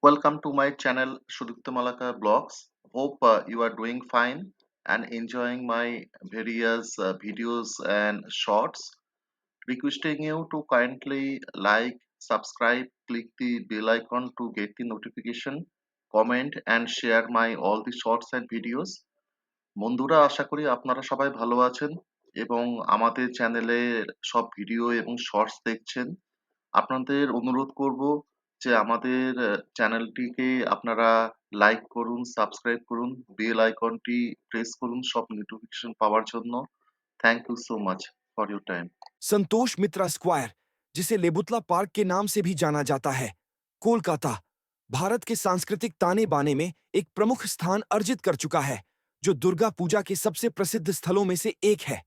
Welcome to my channel Sudipta Malaka Blogs. Hope you are doing fine and enjoying my various videos and shorts. Requesting you to kindly like, subscribe, click the bell icon to get the notification, comment and share my all the shorts and videos. বন্ধুরা আশা করি আপনারা সবাই ভালো আছেন এবং আমাদের চ্যানেলের সব ভিডিও এবং শর্টস দেখছেন। আপনাদের অনুরোধ করব যে আমাদের চ্যানেলটিকে আপনারা লাইক করুন, সাবস্ক্রাইব করুন, বেল আইকনটি প্রেস করুন সব নোটিফিকেশন পাওয়ার জন্য। Thank you so much for your time. Santosh Mitra square, जिसे लेबुतला पार्क के नाम से भी जाना जाता है, कोलकाता, भारत के सांस्कृतिक ताने बाने में एक प्रमुख स्थान अर्जित कर चुका है, जो दुर्गा पूजा के सबसे प्रसिद्ध स्थलों में से एक है।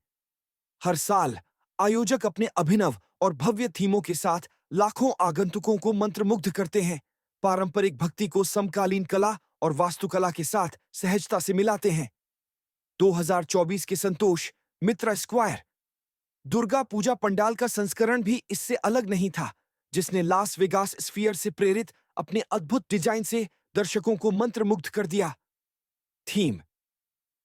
हर साल आयोजक अपने अभिनव और भव्य थीमों के साथ लाखों आगंतुकों को मंत्रमुग्ध करते हैं, पारंपरिक भक्ति को समकालीन कला और वास्तुकला के साथ सहजता से मिलाते हैं। 2024 के संतोष मित्रा स्क्वायर दुर्गा पूजा पंडाल का संस्करण भी इससे अलग नहीं था, जिसने लास वेगास स्फीयर से प्रेरित अपने अद्भुत डिजाइन से दर्शकों को मंत्रमुग्ध कर दिया। थीम,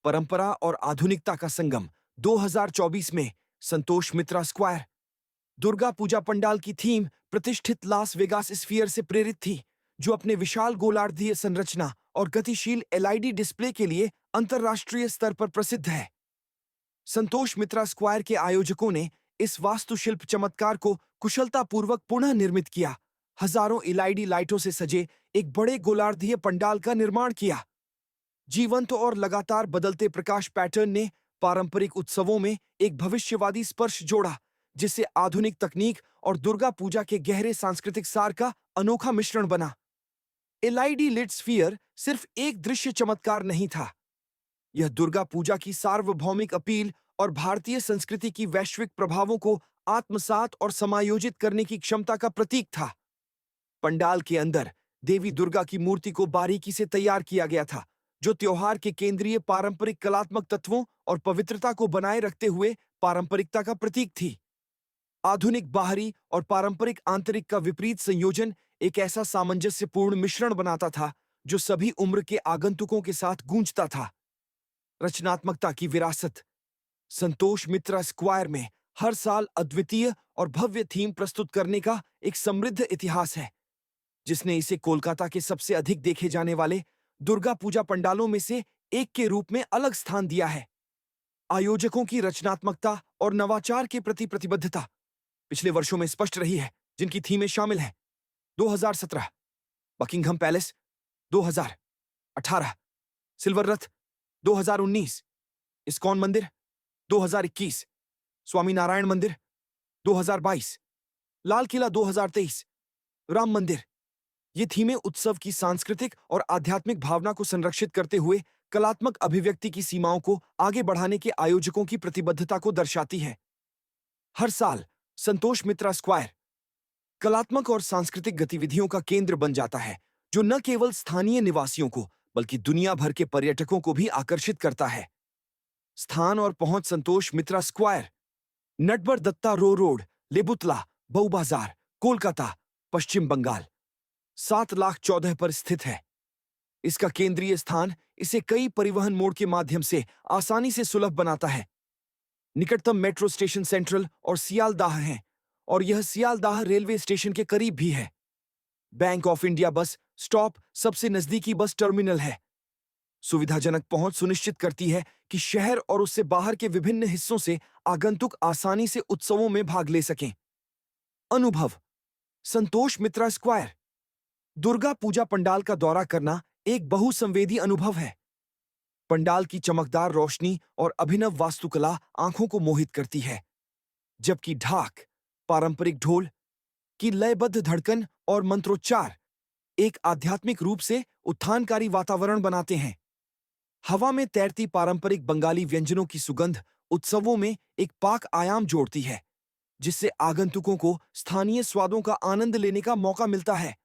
परंपरा और आधुनिकता का संगम। 2024 में संतोष मित्रा स्क्वायर दुर्गा पूजा पंडाल की थीम प्रतिष्ठित लास वेगास स्फीयर से प्रेरित थी, जो अपने विशाल गोलार्धीय संरचना और गतिशील एलईडी डिस्प्ले के लिए अंतरराष्ट्रीय स्तर पर प्रसिद्ध है। संतोष मित्रा स्क्वायर के आयोजकों ने इस वास्तुशिल्प चमत्कार को कुशलतापूर्वक पुनः निर्मित किया, हजारों एलईडी लाइटों से सजे एक बड़े गोलार्धीय पंडाल का निर्माण किया। जीवंत और लगातार बदलते प्रकाश पैटर्न ने पारंपरिक उत्सवों में एक भविष्यवादी स्पर्श जोड़ा, जिससे आधुनिक तकनीक और दुर्गा पूजा के गहरे सांस्कृतिक सार का अनोखा मिश्रण बना। एलईडी लिट स्फीयर सिर्फ एक दृश्य चमत्कार नहीं था, यह दुर्गा पूजा की सार्वभौमिक अपील और भारतीय संस्कृति की वैश्विक प्रभावों को आत्मसात और समायोजित करने की क्षमता का प्रतीक था। पंडाल के अंदर देवी दुर्गा की मूर्ति को बारीकी से तैयार किया गया था, जो त्योहार के केंद्रीय पारंपरिक कलात्मक तत्वों और पवित्रता को बनाए रखते हुए पारंपरिकता का प्रतीक थी। आधुनिक बाहरी और पारंपरिक आंतरिक का विपरीत संयोजन एक ऐसा सामंजस्यपूर्ण मिश्रण बनाता था, जो सभी उम्र के आगंतुकों के साथ गूंजता था। रचनात्मकता की विरासत। संतोष मित्रा स्क्वायर में हर साल अद्वितीय और भव्य थीम प्रस्तुत करने का एक समृद्ध इतिहास है, जिसने इसे कोलकाता के सबसे अधिक देखे जाने वाले दुर्गा पूजा पंडालों में से एक के रूप में अलग स्थान दिया है। आयोजकों की रचनात्मकता और नवाचार के प्रति प्रतिबद्धता पिछले वर्षों में स्पष्ट रही है, जिनकी थीमें शामिल हैं 2017 बकिंघम पैलेस, 2018 सिल्वर रथ, 2019 इस्कॉन मंदिर, 2021 स्वामीनारायण मंदिर, 2022 लाल किला, 2023 राम मंदिर। ये थीमें उत्सव की सांस्कृतिक और आध्यात्मिक भावना को संरक्षित करते हुए कलात्मक अभिव्यक्ति की सीमाओं को आगे बढ़ाने के आयोजकों की प्रतिबद्धता को दर्शाती है। हर साल संतोष मित्रा स्क्वायर कलात्मक और सांस्कृतिक गतिविधियों का केंद्र बन जाता है, जो न केवल स्थानीय निवासियों को बल्कि दुनिया भर के पर्यटकों को भी आकर्षित करता है। स्थान और पहुंच। संतोष मित्रा स्क्वायर नटवर दत्ता रोड, लेबुतला, बऊ बाजार, कोलकाता, पश्चिम बंगाल 7,14,000 पर स्थित है। इसका केंद्रीय स्थान इसे कई परिवहन मोड के माध्यम से आसानी से सुलभ बनाता है। निकटतम मेट्रो स्टेशन सेंट्रल और सियालदाह हैं, और यह सियालदाह रेलवे स्टेशन के करीब भी है। Bank of India bus stop सबसे नजदीकी बस टर्मिनल है। सुविधाजनक पहुंच सुनिश्चित करती है कि शहर और उससे बाहर के विभिन्न हिस्सों से आगंतुक आसानी से उत्सवों में भाग ले सकें। अनुभव। संतोष मित्रा स्क्वायर दुर्गा पूजा पंडाल का दौरा करना एक बहुसंवेदी अनुभव है। पंडाल की चमकदार रोशनी और अभिनव वास्तुकला आंखों को मोहित करती है, जबकि ढाक, पारंपरिक ढोल की लयबद्ध धड़कन और मंत्रोच्चार एक आध्यात्मिक रूप से उत्थानकारी वातावरण बनाते हैं। हवा में तैरती पारंपरिक बंगाली व्यंजनों की सुगंध उत्सवों में एक पाक आयाम जोड़ती है, जिससे आगंतुकों को स्थानीय स्वादों का आनंद लेने का मौका मिलता है।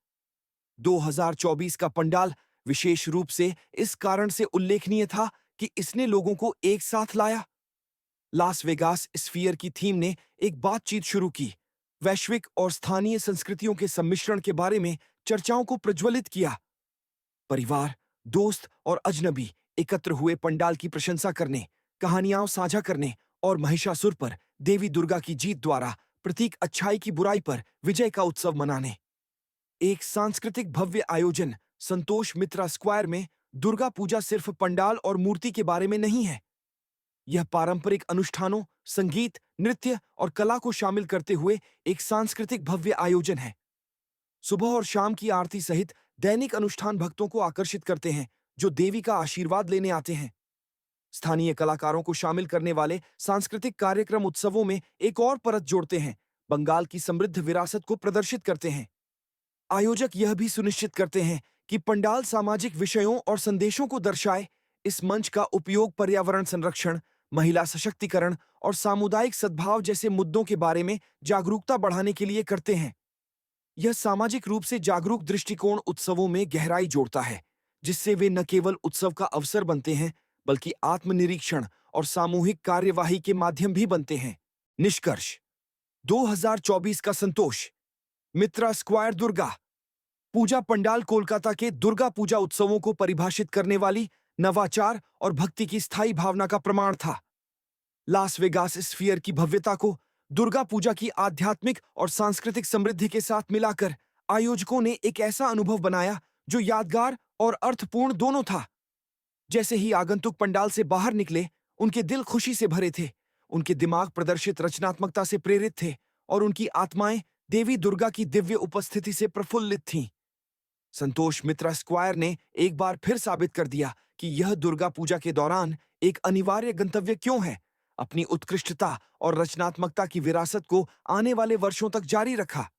2024 का पंडाल विशेष रूप से इस कारण से उल्लेखनीय था कि इसने लोगों को एक साथ लाया। लास वेगास स्फीयर की थीम ने एक बातचीत शुरू की, वैश्विक और स्थानीय संस्कृतियों के सम्मिश्रण के बारे में चर्चाओं को प्रज्वलित किया। परिवार, दोस्त और अजनबी एकत्र हुए पंडाल की प्रशंसा करने, कहानियां साझा करने और महिषासुर पर देवी दुर्गा की जीत द्वारा प्रतीक अच्छाई की बुराई पर विजय का उत्सव मनाने। एक सांस्कृतिक भव्य आयोजन संतोष मित्रा स्क्वायर में दुर्गा पूजा सिर्फ पंडाल और मूर्ति के बारे में नहीं है। यह पारंपरिक अनुष्ठानों, संगीत, नृत्य और कला को शामिल करते हुए एक सांस्कृतिक भव्य आयोजन है। सुबह और शाम की आरती सहित दैनिक अनुष्ठान भक्तों को आकर्षित करते हैं, जो देवी का आशीर्वाद लेने आते हैं। स्थानीय कलाकारों को शामिल करने वाले सांस्कृतिक कार्यक्रम उत्सवों में एक और परत जोड़ते हैं, बंगाल की समृद्ध विरासत को प्रदर्शित करते हैं। आयोजक यह भी सुनिश्चित करते हैं कि पंडाल सामाजिक विषयों और संदेशों को दर्शाए। इस मंच का उपयोग पर्यावरण संरक्षण, महिला सशक्तिकरण और सामुदायिक सद्भाव जैसे मुद्दों के बारे में जागरूकता बढ़ाने के लिए करते हैं। यह सामाजिक रूप से जागरूक दृष्टिकोण उत्सवों में गहराई जोड़ता है, जिससे वे न केवल उत्सव का अवसर बनते हैं, बल्कि आत्मनिरीक्षण और सामूहिक कार्यवाही के माध्यम भी बनते हैं। निष्कर्ष: 2024 का संतोष मित्रा स्क्वायर दुर्गा पूजा पंडाल कोलकाता के दुर्गा पूजा उत्सवों को परिभाषित करने वाली नवाचार और भक्ति की स्थायी भावना का प्रमाण था। लास वेगास स्फीयर की भव्यता को दुर्गा पूजा की आध्यात्मिक और सांस्कृतिक समृद्धि के साथ मिलाकर आयोजकों ने एक ऐसा अनुभव बनाया जो यादगार और अर्थपूर्ण दोनों था। जैसे ही आगंतुक पंडाल से बाहर निकले, उनके दिल खुशी से भरे थे, उनके दिमाग प्रदर्शित रचनात्मकता से प्रेरित थे और उनकी आत्माएं देवी दुर्गा की दिव्य उपस्थिति से प्रफुल्लित थीं। संतोष मित्रा स्क्वायर ने एक बार फिर साबित कर दिया कि यह दुर्गा पूजा के दौरान एक अनिवार्य गंतव्य क्यों है। अपनी उत्कृष्टता और रचनात्मकता की विरासत को आने वाले वर्षों तक जारी रखा।